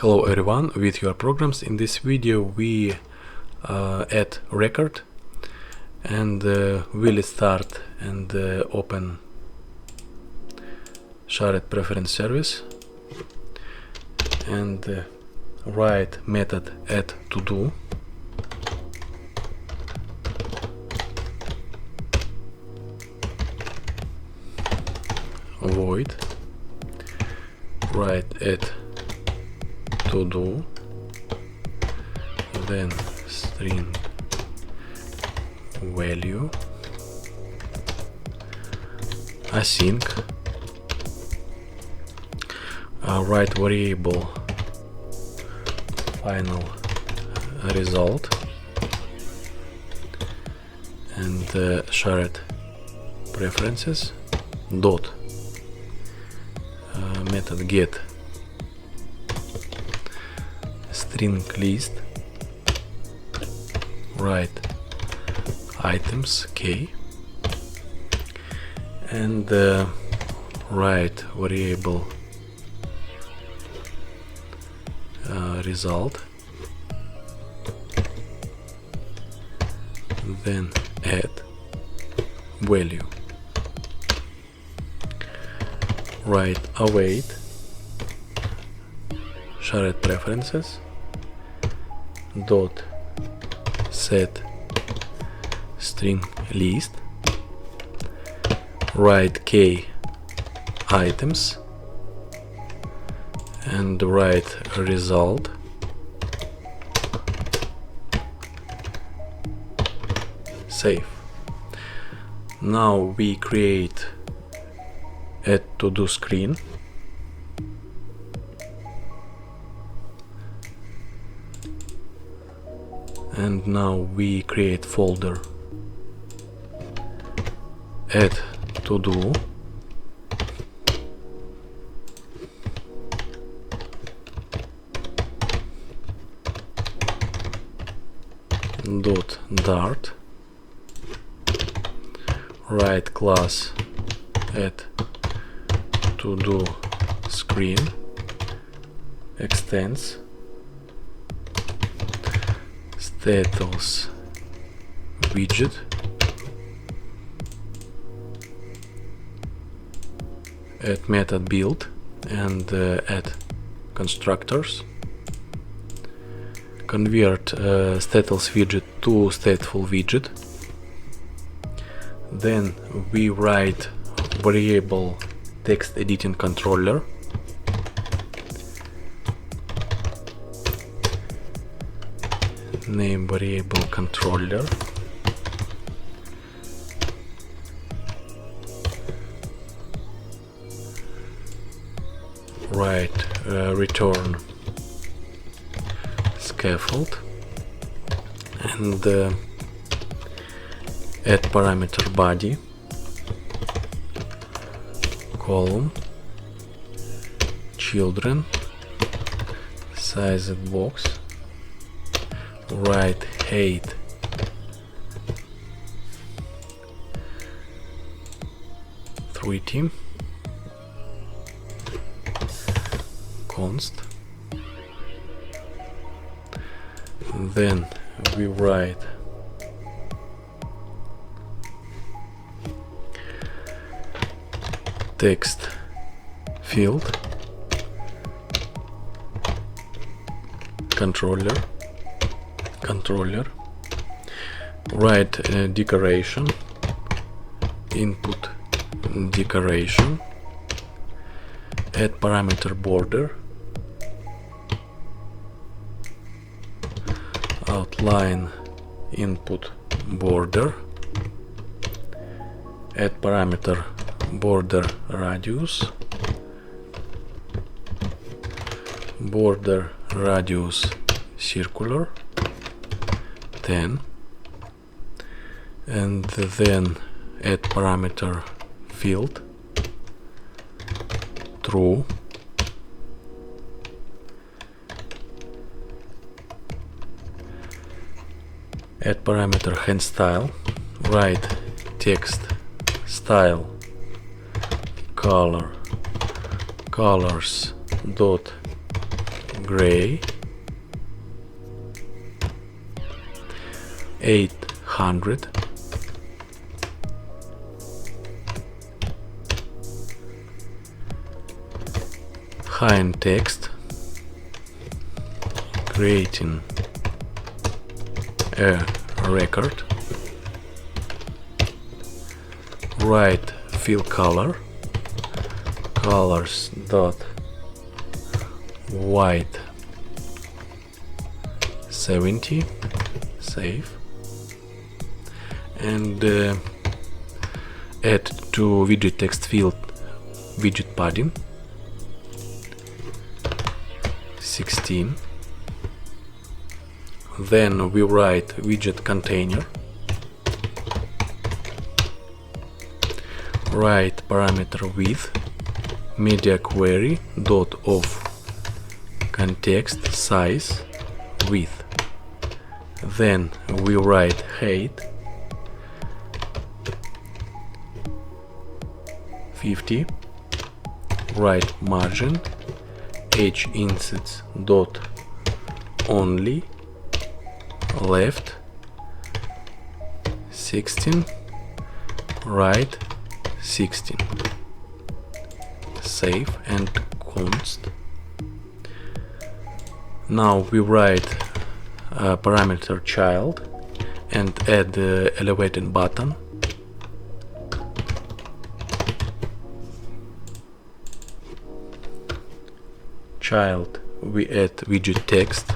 Hello everyone, with your programs. In this video we add record and we'll start and open shared preference service and write method add to do. Void write add to do, then string value async, write variable final result, and shared preferences dot method get string list, write items k, and write variable result, then add value, write await shared preferences dot set string list, write k items and write result, save. Now we create add to do screen. And now we create folder add to do, .dart, write class add to do screen extends status widget, add method build and add constructors, convert status widget to stateful widget, then we write variable text editing controller, name variable controller, write return scaffold, and add parameter body, column, children, sized box, write height team const, then we write text field controller, write decoration, input decoration, add parameter border, outline input border, add parameter border radius, border radius circular 10, and then add parameter field true, add parameter hand style, write text style color colors dot gray, 800, high text, creating a record, right fill color, colors dot white 70, save, and add to widget text field widget padding 16. Then we write widget container, write parameter width, media query dot of context size width. Then we write height 50, write margin h insights dot only left 16, right 16, save and const. Now we write a parameter child and add the elevated button, child we add widget text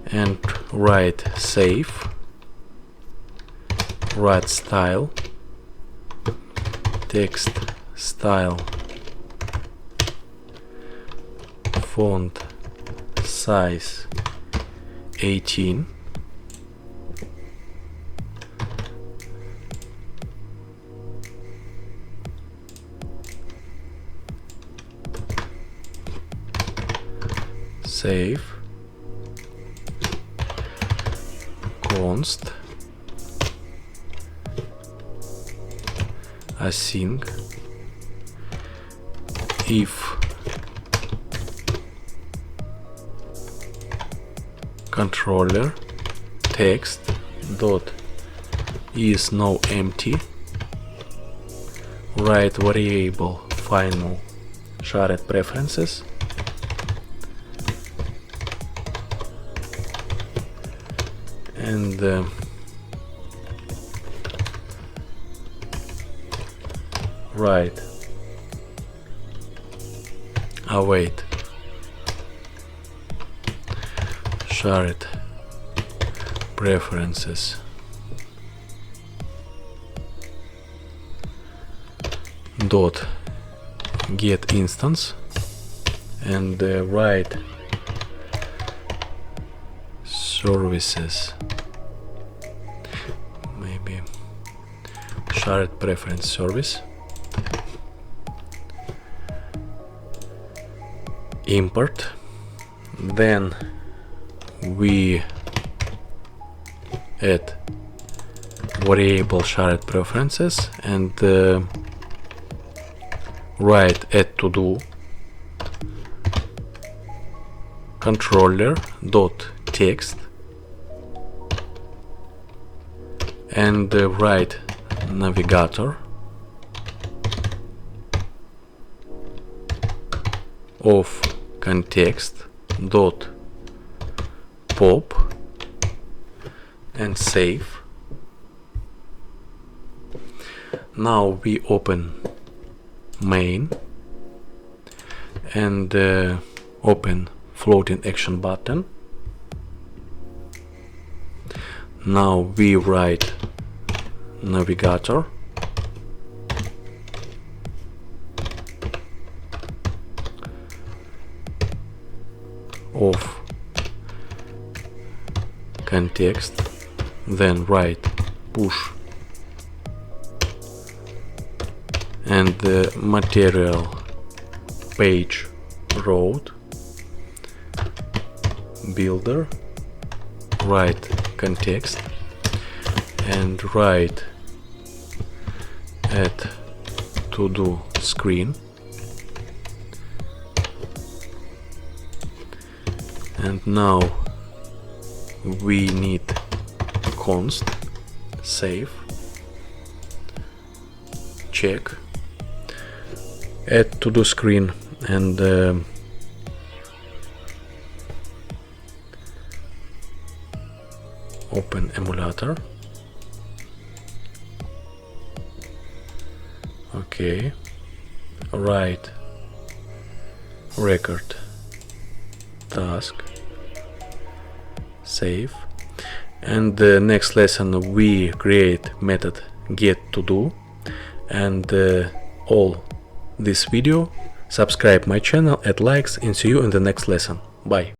and write save, write style, text style, font size 18, save, const, async, if controller text dot is now empty, write variable final shared preferences, and write await shared preferences dot get instance, and write services, maybe shared preference service, import. Then we add variable shared preferences and write add to do controller dot text and write navigator of context dot pop and save. Now we open main and open floating action button. Now we write navigator of context, then write push and the material page road builder, write context and write add to do screen And now we need const save, check, add to do screen, and open emulator. Okay, write record task, save, and the next lesson we create method get to do. And all this video, subscribe my channel, add likes, and see you in the next lesson. Bye.